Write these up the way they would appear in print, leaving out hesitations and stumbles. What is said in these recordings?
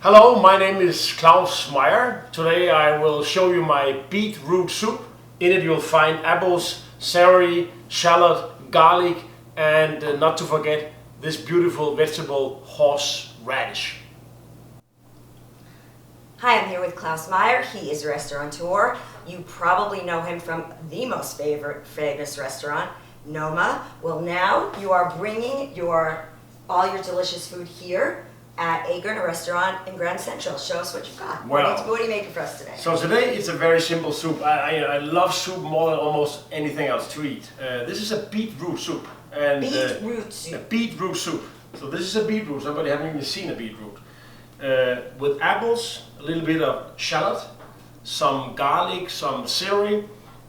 Hello, my name is Claus Meyer. Today I will show you my beetroot soup. In it you'll find apples, celery, shallot, garlic, and not to forget this beautiful vegetable, horseradish. Hi, I'm here with Claus Meyer. He is a restaurateur. You probably know him from the most famous restaurant, Noma. Well, now you are bringing all your delicious food here at Agern, a restaurant in Grand Central. Show us what you've got. Well, what are you making for us today? So today it's a very simple soup. I love soup more than almost anything else to eat. This is a beetroot soup. And, beetroot soup. A beetroot soup. So this is a beetroot. Somebody haven't even seen a beetroot. With apples, a little bit of shallot, some garlic, some celery,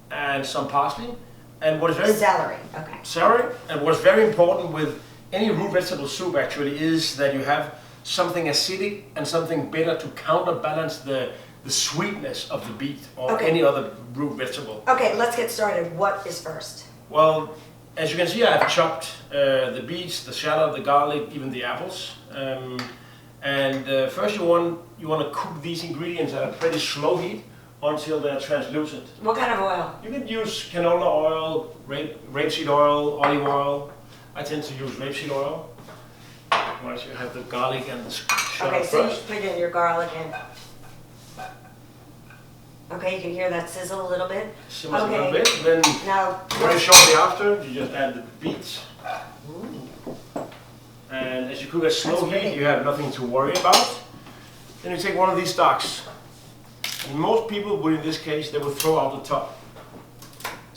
and some parsley. And what is very celery. Okay. Celery. And what is very important with any root vegetable soup actually is that you have something acidic and something bitter to counterbalance the sweetness of the beet or any other root vegetable. Okay, let's get started. What is first? Well, as you can see, I've chopped the beets, the shallot, the garlic, even the apples. First you want to cook these ingredients at a pretty slow heat until they're translucent. What kind of oil? You can use canola oil, rapeseed oil, olive oil. I tend to use rapeseed oil. Once you have the garlic and the shallot so first. you put in your garlic in. Okay, you can hear that sizzle a little bit. Simmers a little bit. Then now, very shortly after, you just add the beets. And as you cook at slow heat, you have nothing to worry about. Then you take one of these stalks. And most people would, in this case, they would throw out the top.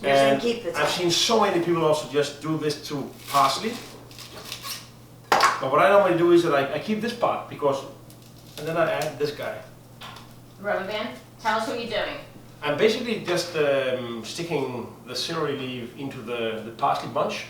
And keep the top. I've seen so many people also just do this to parsley. But what I normally do is that I keep this part and then I add this guy. Rubber band, tell us what you're doing. I'm basically just sticking the celery leaf into the parsley bunch.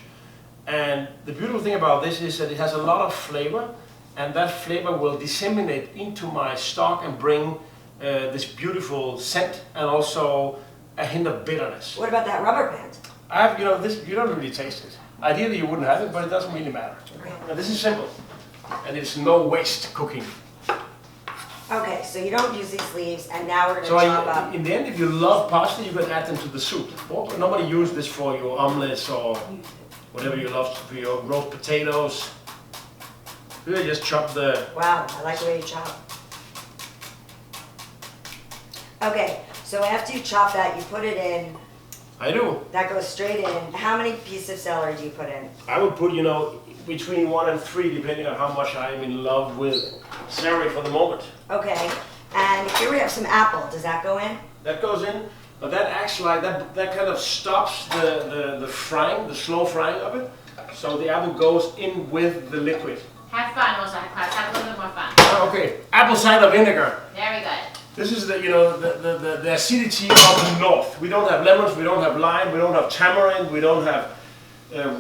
And the beautiful thing about this is that it has a lot of flavor, and that flavor will disseminate into my stock and bring this beautiful scent and also a hint of bitterness. What about that rubber band? This you don't really taste it. Ideally you wouldn't have it, but it doesn't really matter. Okay. And this is simple, and it's no waste cooking. Okay, so you don't use these leaves, and now we're going to chop up. In the end, if you love parsley, you can add them to the soup. Nobody use this for your omelets or whatever you love for your roast potatoes. You just chop the... Wow, I like the way you chop. Okay, so after you chop that, you put it in. I do. That goes straight in. How many pieces of celery do you put in? I would put, between 1 and 3, depending on how much I'm in love with celery for the moment. Okay, and here we have some apple. Does that go in? That goes in, but that acts like, that kind of stops the frying, the slow frying of it. So the apple goes in with the liquid. Have fun, also, have a little bit more fun. Okay, apple cider vinegar. Very good. This is the acidity of the north. We don't have lemons, we don't have lime, we don't have tamarind, we don't have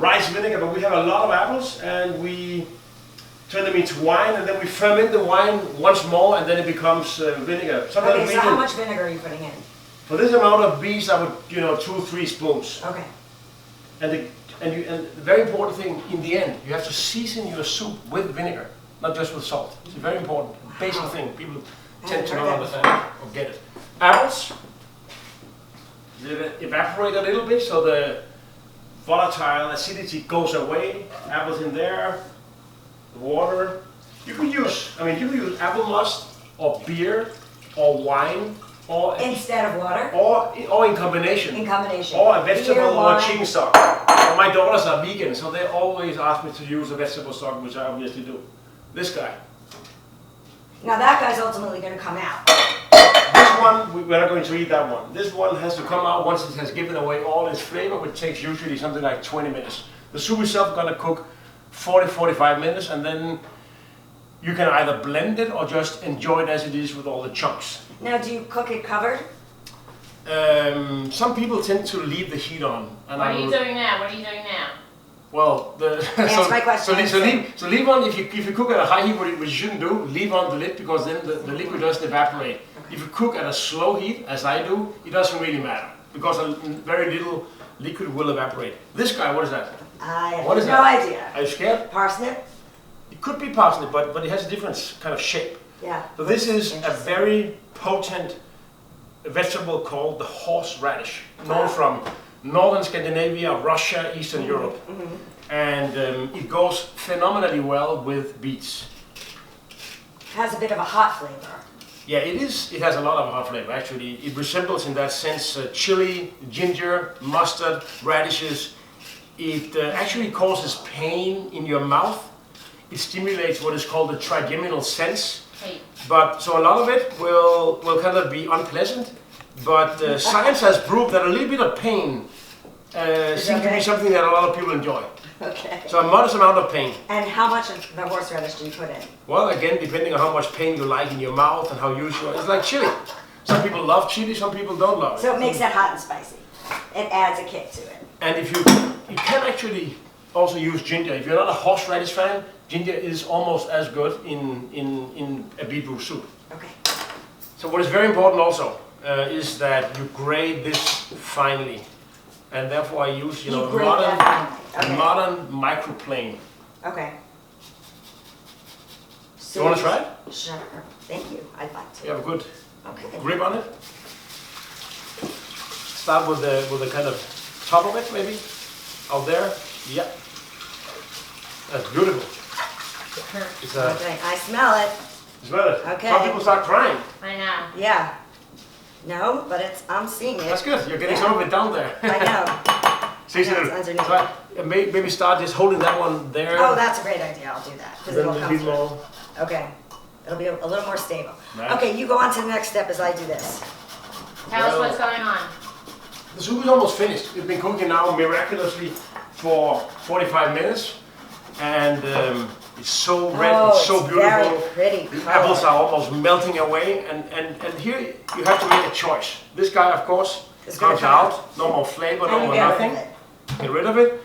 rice vinegar, but we have a lot of apples, and we turn them into wine, and then we ferment the wine once more, and then it becomes vinegar. Okay, so how much vinegar are you putting in? For this amount of beets, I would, 2-3 spoons. Okay. And the very important thing, in the end, you have to season your soup with vinegar, not just with salt. It's a very important, basic thing. People tend to not understand or get it. Apples, evaporate a little bit so the volatile acidity goes away. Apples in there, the water. You can use apple must or beer or wine or instead of water? Or in combination. In combination. Or a vegetable beer, or chicken stock. My daughters are vegan, so they always ask me to use a vegetable stock, which I obviously do. This guy. Now that guy's ultimately going to come out. This one, we're not going to eat that one. This one has to come out once it has given away all its flavor, which takes usually something like 20 minutes. The soup itself is going to cook 40-45 minutes, and then you can either blend it or just enjoy it as it is with all the chunks. Now, do you cook it covered? Some people tend to leave the heat on. And what are you doing now? Well, Answer my question. So leave on, if you cook at a high heat, which you shouldn't do, leave on the lid, because then the liquid doesn't evaporate. If you cook at a slow heat, as I do, it doesn't really matter, because very little liquid will evaporate. This guy, what is that? I have What is no that? idea. Are you scared? Parsnip? It could be parsnip, but it has a different kind of shape. Yeah. So this is a Interesting. very potent vegetable called the horseradish, known from northern Scandinavia, Russia, Eastern Europe. And it goes phenomenally well with beets. Has a bit of a hot flavor. Yeah, it is. It has a lot of hot flavor, actually. It resembles, in that sense, chili, ginger, mustard, radishes. It actually causes pain in your mouth. It stimulates what is called the trigeminal sense. Hey, But so a lot of it will kind of be unpleasant. But science has proved that a little bit of pain seems to be something that a lot of people enjoy. Okay. So a modest amount of pain. And how much of the horseradish do you put in? Well, again, depending on how much pain you like in your mouth and how used you are. It's like chili. Some people love chili, some people don't love it. So it makes it hot and spicy. It adds a kick to it. And if you can actually also use ginger. If you're not a horseradish fan, ginger is almost as good in a beetroot soup. Okay. So what is very important also is that you grate this finely. And therefore I use, You grate that finely. Okay. modern microplane. Okay. You want to try it? Sure. Thank you. I'd like You to. have a good Okay. grip on it. Start with the kind of top of it, maybe. Out there. Yeah. That's beautiful. It's Okay. I smell it. smell it. Okay. Some people start crying. I know. Yeah. No, but I'm seeing it. That's good. You're getting Yeah. some of it down there. I know. See, I know, it's underneath. so maybe start just holding that one there. Oh, that's a great idea. I'll do that because Then it'll a come bit through. more. Okay. It'll be a little more stable. Nice. Okay, you go on to the next step as I do this. Tell us Well- what's going on. The soup is almost finished. It's been cooking now miraculously for 45 minutes. And it's so red, Oh, it's so it's beautiful. very pretty The color. apples are almost melting away. And here you have to make a choice. This guy, of course, It's gonna comes come out. out. No more flavor, How no do you more get rid nothing. of it? Get rid of it.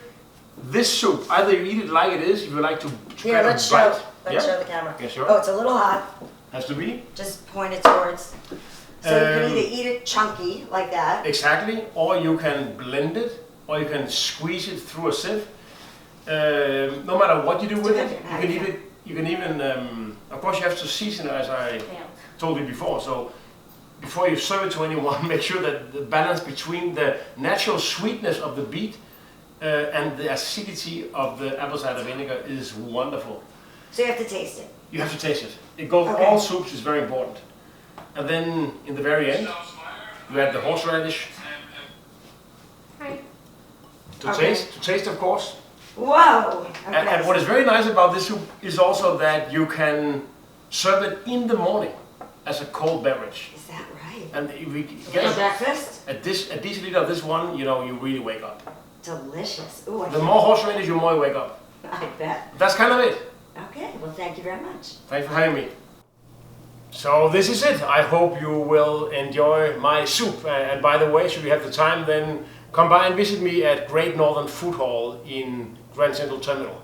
This soup, either you eat it like it is, if you like to Here, grab a let's show. bite. Let's Yeah? show the camera. Yeah, sure. Oh, it's a little hot. Has to be. Just point it towards. So you can Um, either eat it chunky like that. Exactly, or you can blend it, or you can squeeze it through a sieve. No matter what you do with it, you can even, of course you have to season it as I Failed. told you before. So before you serve it to anyone, make sure that the balance between the natural sweetness of the beet and the acidity of the apple cider vinegar is wonderful. So you have to taste it. You have to taste it. It goes, Okay. all soups is very important. And then in the very end, you add the horseradish Hi. to Okay. taste of course. Whoa. Okay. And what is very nice about this soup is also that you can serve it in the morning as a cold beverage. Is that right? And if we For get breakfast? a deciliter of this one, you really wake up. Delicious. Ooh, I The more horseradish, the more you wake up. I bet. That's kind of it. Okay, well, thank you very much. Thanks for having me. So this is it. I hope you will enjoy my soup. And by the way, should you have the time, then come by and visit me at Great Northern Food Hall in Grand Central Terminal.